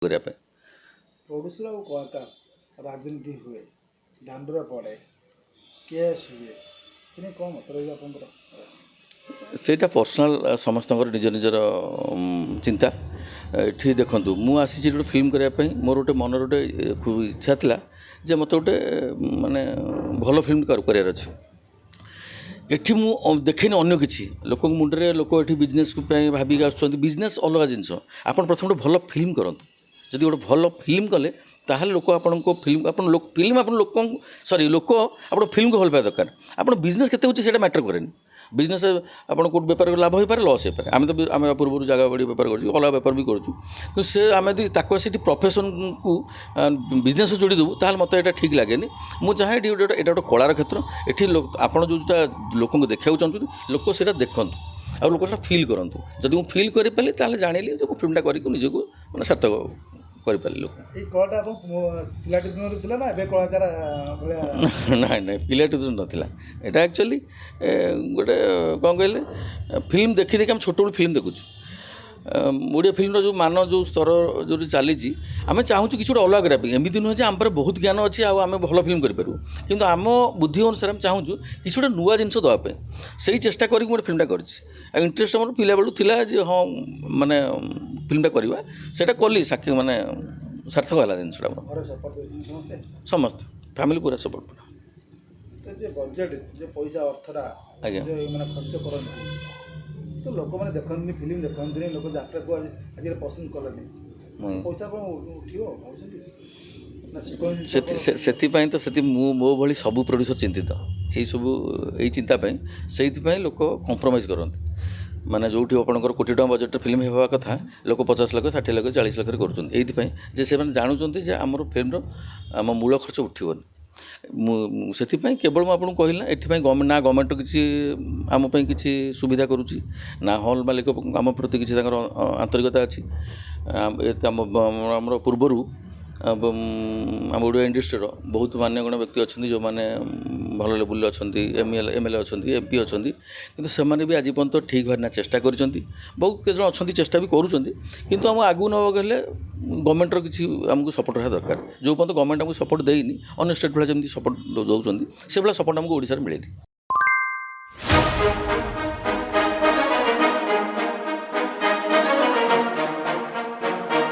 କରିବା ପାଇଁ। ପ୍ରଡ୍ୟୁସର ଆଉ କଳାକାର ରାଜନୀତି ହୁଏ, ଦାଣ୍ଡରେ ପଡ଼େ, କେସ୍ ହୁଏ, କି କ'ଣ ମତ ରହିବ ଆପଣଙ୍କର? ସେଇଟା ପର୍ସନାଲ୍ ସମସ୍ତଙ୍କର ନିଜ ନିଜର ଚିନ୍ତା। ଏଠି ଦେଖନ୍ତୁ, ମୁଁ ଆସିଛି ଗୋଟେ ଫିଲ୍ମ କରିବା ପାଇଁ। ମୋର ଗୋଟେ ମନର ଗୋଟେ ଇଚ୍ଛା ଥିଲା ଯେ ମୋତେ ଗୋଟେ ମାନେ ଭଲ ଫିଲ୍ମ କରିବାର ଅଛି। ଏଠି ମୁଁ ଦେଖେନି ଅନ୍ୟ କିଛି ଲୋକଙ୍କ ମୁଣ୍ଡରେ। ଲୋକ ଏଠି ବିଜନେସ୍ ପାଇଁ ଭାବିକି ଆସୁଛନ୍ତି। ବିଜନେସ୍ ଅଲଗା ଜିନିଷ। ଆପଣ ପ୍ରଥମେ ଗୋଟେ ଭଲ ଫିଲ୍ମ କରନ୍ତୁ। ଯଦି ଗୋଟେ ଭଲ ଫିଲ୍ମ କଲେ ତାହେଲେ ଲୋକ ଆପଣଙ୍କ ଫିଲ୍ମ ଲୋକ ଆପଣ ଫିଲ୍ମକୁ ଭଲ ପାଇବା ଦରକାର। ଆପଣ ବିଜନେସ୍ କେତେ ହେଉଛି ସେଇଟା ମ୍ୟାଟର୍ କରେନି। ବିଜନେସ୍ ଆପଣ କେଉଁଠି ବେପାର ଲାଭ ହୋଇପାରେ, ଲସ୍ ହୋଇପାରେ। ଆମେ ପୂର୍ବରୁ ଜାଗା ବାଡ଼ି ବେପାର କରୁଛୁ, ଅଲଗା ବେପାର ବି କରୁଛୁ। କିନ୍ତୁ ଆମେ ଯଦି ତାକୁ ସେଠି ପ୍ରଫେସନ୍କୁ ବିଜନେସ୍ ଯୋଡ଼ି ଦେବୁ ତାହେଲେ ମୋତେ ଏଇଟା ଠିକ୍ ଲାଗେନି। ମୁଁ ଚାହେଁ ଏଠି ଏଇଟା ଗୋଟେ କଳାର କ୍ଷେତ୍ର। ଏଠି ଆପଣ ଯେଉଁଟା ଲୋକଙ୍କୁ ଦେଖିବାକୁ ଚାହୁଁଛନ୍ତି, ଲୋକ ସେଇଟା ଦେଖନ୍ତୁ ଆଉ ଲୋକ ସେଇଟା ଫିଲ୍ କରନ୍ତୁ। ଯଦି ମୁଁ ଫିଲ୍ କରିପାରିଲି ତାହେଲେ ଜାଣିଲି ଯେ ମୁଁ ଫିଲ୍ମଟା କରିକି ନିଜକୁ ମାନେ ସାର୍ଥକ କରିପାରିଲି। ଲୋକ ଏଇ କଳାଟା ଆପଣ ପିଲାଟି ଦିନରୁ ଥିଲା ନା ଏବେ କଳାକାର ଭଳିଆ? ନାଇଁ ପିଲାଟି ଦିନ ନଥିଲା। ଏଇଟା ଆକ୍ଚୁଆଲି ଗୋଟେ କ'ଣ କହିଲେ, ଫିଲ୍ମ ଦେଖି ଆମେ ଛୋଟବେଳୁ ଫିଲ୍ମ ଦେଖୁଛୁ। ଓଡ଼ିଆ ଫିଲ୍ମର ଯେଉଁ ମାନ ଯେଉଁ ସ୍ତର ଯେଉଁଠି ଚାଲିଛି, ଆମେ ଚାହୁଁଛୁ କିଛି ଗୋଟେ ଅଲଗା କରିବା ପାଇଁ। ଏମିତି ନୁହେଁ ଯେ ଆମ ପାଖରେ ବହୁତ ଜ୍ଞାନ ଅଛି ଆଉ ଆମେ ଭଲ ଫିଲ୍ମ କରିପାରିବୁ, କିନ୍ତୁ ଆମ ବୁଦ୍ଧି ଅନୁସାରେ ଆମେ ଚାହୁଁଛୁ କିଛି ଗୋଟେ ନୂଆ ଜିନିଷ ଦେବା ପାଇଁ। ସେଇ ଚେଷ୍ଟା କରିକି ମୁଁ ଗୋଟେ ଫିଲ୍ମଟା କରିଛି। ଆଉ ଇଣ୍ଟରେଷ୍ଟ ମୋର ପିଲାବେଳୁ ଥିଲା ଯେ ହଁ ମାନେ ଫିଲ୍ମଟା କରିବା। ସେଇଟା କଲି, ମାନେ ସାର୍ଥକ ହେଲା ଜିନିଷଟା। ଘରେ ସପୋର୍ଟ କରୁଛନ୍ତି ସମସ୍ତେ ଫ୍ୟାମିଲି ପୁରା ସପୋର୍ଟ। ଯେ ବଜେଟ୍, ଯେ ପଇସା ଅର୍ଥଟା ଆଜ୍ଞା ମାନେ ଖର୍ଚ୍ଚ କରନ୍ତି, ତ ଲୋକମାନେ ଦେଖନ୍ତିନି, ଫିଲ୍ମ ଦେଖନ୍ତିନି, ଲୋକ ଯାତ୍ରାକୁ ଆଜିରେ ପସନ୍ଦ କଲେନି। ପଇସା କ'ଣ ଉଠିବ ଭାବୁଛନ୍ତି? ସେଥିପାଇଁ ତ ମୋ ଭଳି ସବୁ ପ୍ରଡ୍ୟୁସର ଚିନ୍ତିତ ଏଇ ଚିନ୍ତା ପାଇଁ। ସେଇଥିପାଇଁ ଲୋକ କମ୍ପ୍ରମାଇଜ୍ କରନ୍ତି। ମାନେ ଯେଉଁଠି ଆପଣଙ୍କର କୋଟି ଟଙ୍କା ବଜେଟ୍ର ଫିଲ୍ମ ହେବା କଥା, ଲୋକ 50 ଲକ୍ଷ, 60 ଲକ୍ଷ, 40 ଲକ୍ଷରେ କରୁଛନ୍ତି। ଏଇଥିପାଇଁ ଯେ ସେମାନେ ଜାଣୁଛନ୍ତି ଯେ ଆମର ଫିଲ୍ମର ଆମ ମୂଳ ଖର୍ଚ୍ଚ ଉଠିବନି। ସେଥିପାଇଁ କେବଳ ମୁଁ ଆପଣଙ୍କୁ କହିଲି ନା, ଏଥିପାଇଁ ନା ଗଭର୍ଣ୍ଣମେଣ୍ଟ କିଛି ଆମ ପାଇଁ କିଛି ସୁବିଧା କରୁଛି, ନା ହଲ୍ ମାଲିକ ଆମ ପ୍ରତି କିଛି ତାଙ୍କର ଆନ୍ତରିକତା ଅଛି। ଆମର ପୂର୍ବରୁ ଆମ ଓଡ଼ିଆ ଇଣ୍ଡଷ୍ଟ୍ରିର ବହୁତ ମାନ୍ୟଗଣ୍ୟ ବ୍ୟକ୍ତି ଅଛନ୍ତି, ଯେଉଁମାନେ ଭଲ ଲେବୁଲ୍ରେ ଅଛନ୍ତି, MLA ଅଛନ୍ତି, MP ଅଛନ୍ତି, କିନ୍ତୁ ସେମାନେ ବି ଆଜି ପର୍ଯ୍ୟନ୍ତ ଠିକ୍ ଭାବରେ ନା ଚେଷ୍ଟା କରିଛନ୍ତି। ବହୁତ କେତେଜଣ ଅଛନ୍ତି ଚେଷ୍ଟା ବି କରୁଛନ୍ତି, କିନ୍ତୁ ଆମକୁ ଆଗକୁ ନେବାକୁ ହେଲେ ଗଭର୍ଣ୍ଣମେଣ୍ଟର କିଛି ଆମକୁ ସପୋର୍ଟ ରହିବା ଦରକାର। ଯେଉଁ ପର୍ଯ୍ୟନ୍ତ ଗଭର୍ଣ୍ଣମେଣ୍ଟ ଆମକୁ ସପୋର୍ଟ ଦେଇନି, ଅନ୍ୟ ଷ୍ଟେଟ୍ ଭଳିଆ ଯେମିତି ସପୋର୍ଟ ଦେଉଛନ୍ତି, ସେଭଳିଆ ସପୋର୍ଟ ଆମକୁ ଓଡ଼ିଶାରେ ମିଳେନି।